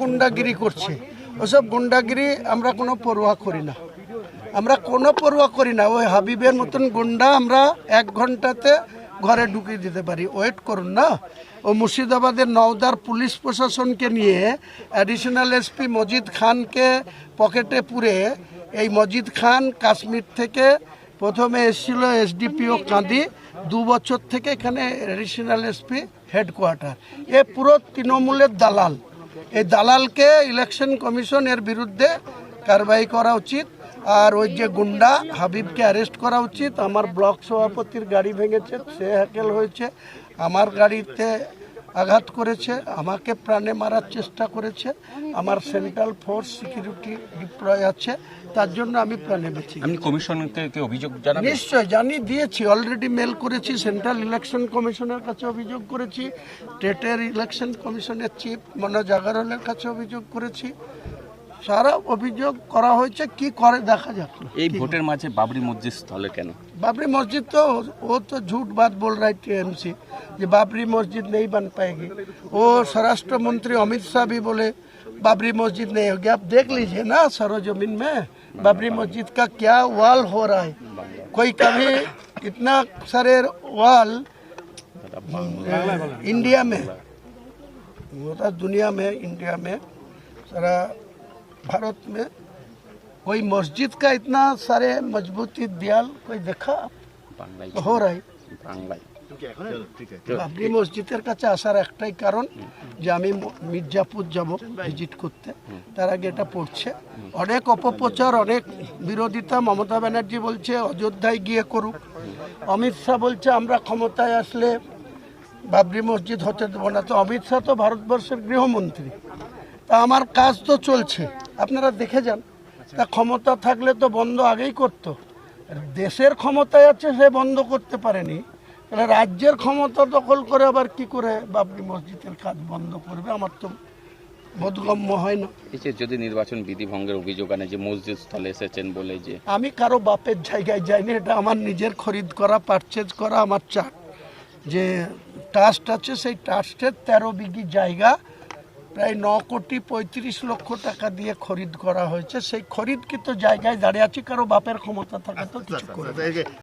গুন্ডাগিরি করছে, ওসব গুন্ডাগিরি আমরা কোনো পরোয়া করি না, আমরা কোনো পরোয়া করি না। ওই হাবিবের মতন গুন্ডা আমরা 1 ঘন্টাতে ঘরে ঢুকিয়ে দিতে পারি, ওয়েট করুন না। ও মুর্শিদাবাদের নওদার পুলিশ প্রশাসনকে নিয়ে অ্যাডিশনাল এসপি মজিদ খানকে পকেটে পুরে, এই মজিদ খান কাশ্মীর থেকে প্রথমে এসেছিল এসডিপিও কাঁদি, 2 বছর থেকে এখানে অ্যাডিশনাল এসপি হেডকোয়ার্টার। এ পুরো তৃণমূলের দালাল। এই দালালকে ইলেকশন কমিশন এর বিরুদ্ধে কারবাই করা উচিত। আর ওই যে গুন্ডা হাবিবকে অ্যারেস্ট করা উচিত। আমার ব্লক সভাপতির গাড়ি ভেঙেছে, সে হ্যাকেল হয়েছে, আমার গাড়িতে আঘাত করেছে, আমাকে প্রাণে মারার চেষ্টা করেছে। আমার সেন্ট্রাল ফোর্স সিকিউরিটি ডিপ্লয় আছে, তার জন্য আমি প্রাণে বেঁচে গেছি। আপনি কমিশনকে অভিযোগ জানাবেন? নিশ্চয় জানিয়ে দিয়েছি, অলরেডি মেল করেছি, সেন্ট্রাল ইলেকশন কমিশনের কাছে অভিযোগ করেছি, স্টেটের ইলেকশন কমিশনের চিফ মনোজ আগরওয়ালের কাছে অভিযোগ করেছি। সারা অভিযোগ করা হয়েছে, কি করে দেখা যাক। এই ভোটের মাঝে বাবরি মসজিদ স্থলে কেন? बाबरी मस्जिद तो वो तो झूठ बात बोल रहा है टीएमसी, ये बाबरी मस्जिद नहीं बन पाएगी। वो स्वराष्ट्र मंत्री अमित शाह भी बोले बाबरी मस्जिद नहीं होगी। आप देख लीजिए ना सरोजमीन में बाबरी मस्जिद का क्या वाल हो रहा है। कोई कभी इतना सारे वाल इंडिया में, दुनिया में, इंडिया में, सारा भारत में कोई मस्जिद का इतना सारे मजबूती दियाल कोई देखा हो रहा है। বাবরি মসজিদের কাছে আসার একটাই কারণ যে আমি মির্জাপুর যাব ভিজিট করতে, তার আগে এটা পড়ছে। অনেক অপপ্রচার, অনেক বিরোধিতা। মমতা ব্যানার্জি বলছে অযোধ্যায় গিয়ে করুক, অমিত শাহ বলছে আমরা ক্ষমতায় আসলে বাবরি মসজিদ হতে দেবো না। তো অমিত শাহ তো ভারতবর্ষের গৃহমন্ত্রী, তা আমার কাজ তো চলছে, আপনারা দেখে যান। তা ক্ষমতা থাকলে তো বন্ধ আগেই করতো। দেশের ক্ষমতায় আছে, সে বন্ধ করতে পারেনি, তাহলে রাজ্যের ক্ষমতা দখল করে আবার কি করে বাবরি মসজিদের কাজ বন্ধ করবে? আমার তো বোধগম্য হয় না। যদি নির্বাচন বিধি ভঙ্গের অভিযোগ আনে যে মসজিদ স্থলে এসেছেন বলে, যে আমি কারো বাপের জায়গায় যাইনি, এটা আমার নিজের খরিদ করা, পারচেজ করা আমার চার্ট। যে ট্রাস্ট আছে, সেই ট্রাস্টের 13 বিঘি জায়গা প্রায় 9,35,00,000 টাকা দিয়ে খরিদ করা হয়েছে। সেই খরিদকৃত জায়গায় দাঁড়িয়ে আছি, কারো বাপের ক্ষমতা থাকে তো কিছু করে।